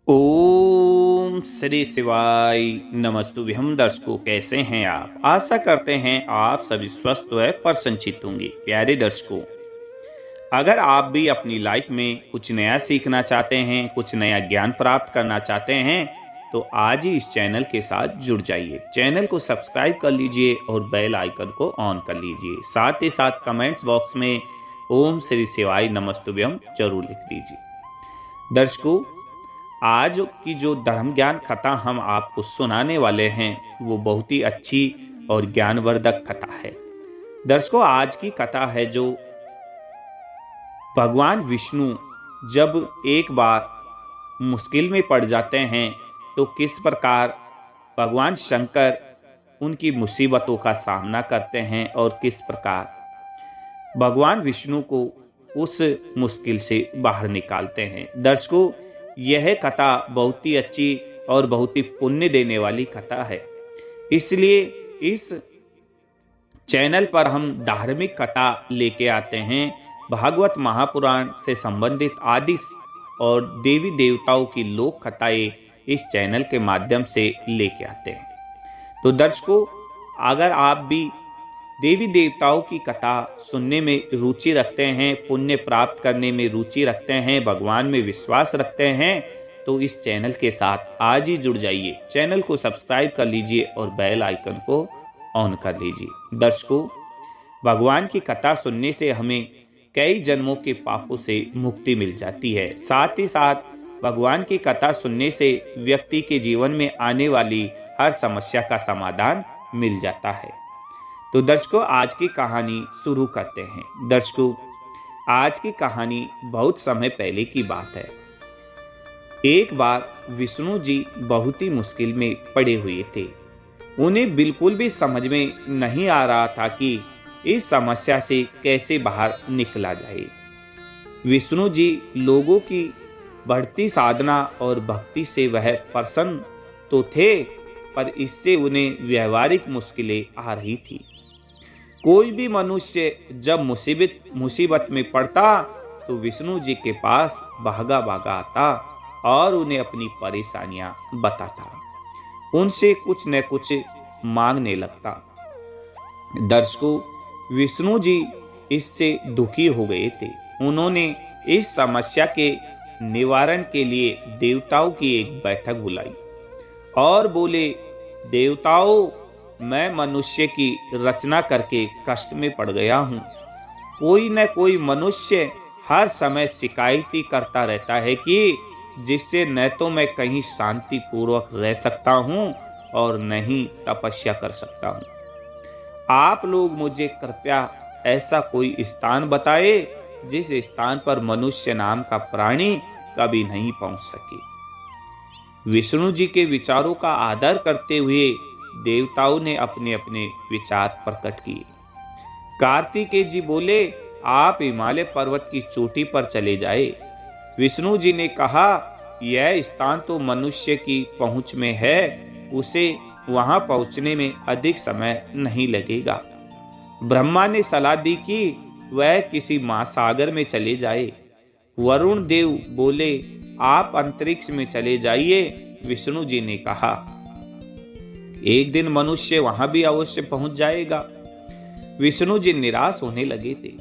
ओम श्री शिवाय नमस्तुभ्यम। दर्शकों, कैसे हैं आप? आशा करते हैं आप सभी स्वस्थ व प्रसन्नचित्त होंगे। प्यारे दर्शकों, अगर आप भी अपनी लाइफ में कुछ नया सीखना चाहते हैं, कुछ नया ज्ञान प्राप्त करना चाहते हैं, तो आज ही इस चैनल के साथ जुड़ जाइए। चैनल को सब्सक्राइब कर लीजिए और बेल आइकन को ऑन कर लीजिए। साथ ही साथ कमेंट्स बॉक्स में ओम श्री शिवाय नमस्तुभ्यम जरूर लिख दीजिए। दर्शकों, आज की जो धर्म ज्ञान कथा हम आपको सुनाने वाले हैं वो बहुत ही अच्छी और ज्ञानवर्धक कथा है। दर्शकों, आज की कथा है जो भगवान विष्णु जब एक बार मुश्किल में पड़ जाते हैं तो किस प्रकार भगवान शंकर उनकी मुसीबतों का सामना करते हैं और किस प्रकार भगवान विष्णु को उस मुश्किल से बाहर निकालते हैं। दर्शकों, यह कथा बहुत ही अच्छी और बहुत ही पुण्य देने वाली कथा है। इसलिए इस चैनल पर हम धार्मिक कथा लेके आते हैं। भागवत महापुराण से संबंधित आदि और देवी देवताओं की लोक कथाएं इस चैनल के माध्यम से लेके आते हैं। तो दर्शकों, अगर आप भी देवी देवताओं की कथा सुनने में रुचि रखते हैं, पुण्य प्राप्त करने में रुचि रखते हैं, भगवान में विश्वास रखते हैं, तो इस चैनल के साथ आज ही जुड़ जाइए। चैनल को सब्सक्राइब कर लीजिए और बेल आइकन को ऑन कर लीजिए। दर्शकों, भगवान की कथा सुनने से हमें कई जन्मों के पापों से मुक्ति मिल जाती है। साथ ही साथ भगवान की कथा सुनने से व्यक्ति के जीवन में आने वाली हर समस्या का समाधान मिल जाता है। तो दर्शकों, आज की कहानी शुरू करते हैं। दर्शकों, आज की कहानी बहुत समय पहले की बात है। एक बार विष्णु जी बहुत ही मुश्किल में पड़े हुए थे। उन्हें बिल्कुल भी समझ में नहीं आ रहा था कि इस समस्या से कैसे बाहर निकला जाए। विष्णु जी लोगों की बढ़ती साधना और भक्ति से वह प्रसन्न तो थे, पर इससे उन्हें व्यवहारिक मुश्किलें आ रही थी। कोई भी मनुष्य जब मुसीबत में पड़ता तो विष्णु जी के पास भागा भागा आता और उन्हें अपनी परेशानियां बताता, उनसे कुछ न कुछ मांगने लगता। दर्शकों, विष्णु जी इससे दुखी हो गए थे। उन्होंने इस समस्या के निवारण के लिए देवताओं की एक बैठक बुलाई और बोले, देवताओं, मैं मनुष्य की रचना करके कष्ट में पड़ गया हूँ। कोई न कोई मनुष्य हर समय शिकायत ही करता रहता है कि जिससे न तो मैं कहीं शांति पूर्वक रह सकता हूँ और न ही तपस्या कर सकता हूँ। आप लोग मुझे कृपया ऐसा कोई स्थान बताए जिस स्थान पर मनुष्य नाम का प्राणी कभी नहीं पहुंच सके। विष्णु जी के विचारों का आदर करते हुए देवताओं ने अपने अपने विचार प्रकट किए। कार्तिकेय जी बोले, आप हिमालय पर्वत की चोटी पर चले जाए। विष्णु जी ने कहा, यह स्थान तो मनुष्य की पहुंच में है, उसे वहां पहुंचने में अधिक समय नहीं लगेगा। ब्रह्मा ने सलाह दी कि वह किसी महासागर में चले जाए। वरुण देव बोले, आप अंतरिक्ष में चले जाइए। विष्णु जी ने कहा, एक दिन मनुष्य वहां भी अवश्य पहुंच जाएगा। विष्णु जी निराश होने लगे थे।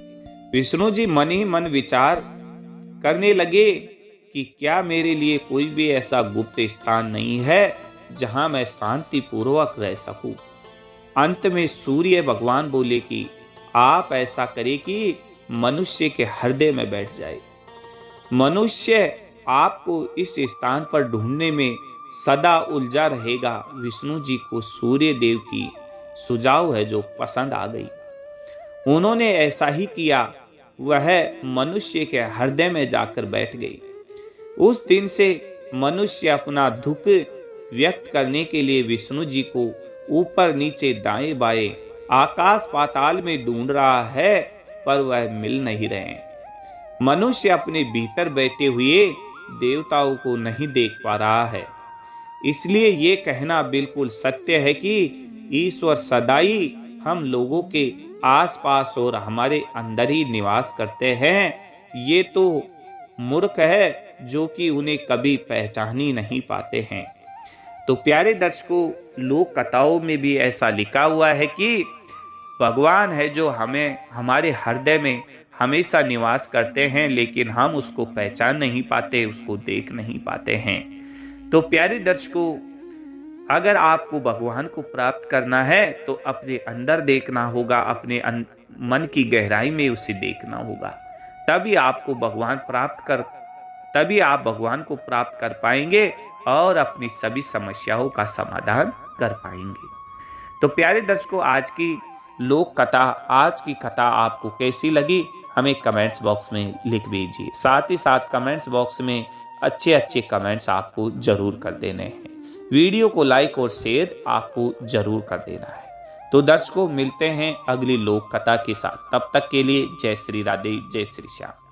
विष्णु जी मन ही मन विचार करने लगे कि क्या मेरे लिए कोई भी ऐसा गुप्त स्थान नहीं है जहां मैं शांति पूर्वक रह सकूं। अंत में सूर्य भगवान बोले कि आप ऐसा करें कि मनुष्य के हृदय में बैठ जाए। मनुष्य आपको इस स्थान पर ढूंढने में सदा उलझा रहेगा। विष्णु जी को सूर्य देव की सुझाव है जो पसंद आ गई। उन्होंने ऐसा ही किया। वह मनुष्य के हृदय में जाकर बैठ गई। उस दिन से मनुष्य अपना दुख व्यक्त करने के लिए विष्णु जी को ऊपर नीचे दाएं बाएं आकाश पाताल में ढूंढ रहा है, पर वह मिल नहीं रहे। मनुष्य अपने भीतर बैठे हुए देवताओं को नहीं देख पा रहा है। इसलिए ये कहना बिल्कुल सत्य है कि ईश्वर सदाई हम लोगों के आसपास और हमारे अंदर ही निवास करते हैं। ये तो मूर्ख है जो कि उन्हें कभी पहचान ही नहीं पाते हैं। तो प्यारे दर्शकों, लोक कथाओं में भी ऐसा लिखा हुआ है कि भगवान है जो हमें हमारे हृदय में हमेशा निवास करते हैं, लेकिन हम उसको पहचान नहीं पाते, उसको देख नहीं पाते हैं। तो प्यारे दर्शकों, अगर आपको भगवान को प्राप्त करना है तो अपने अंदर देखना होगा, अपने मन की गहराई में उसे देखना होगा। तभी आप भगवान को प्राप्त कर पाएंगे और अपनी सभी समस्याओं का समाधान कर पाएंगे। तो प्यारे दर्शकों, आज की कथा आपको कैसी लगी, हमें कमेंट्स बॉक्स में लिख दीजिए। साथ ही साथ कमेंट्स बॉक्स में अच्छे अच्छे कमेंट्स आपको जरूर कर देने हैं। वीडियो को लाइक और शेयर आपको जरूर कर देना है। तो दर्शकों, मिलते हैं अगली लोक कथा के साथ। तब तक के लिए जय श्री राधे, जय श्री श्याम।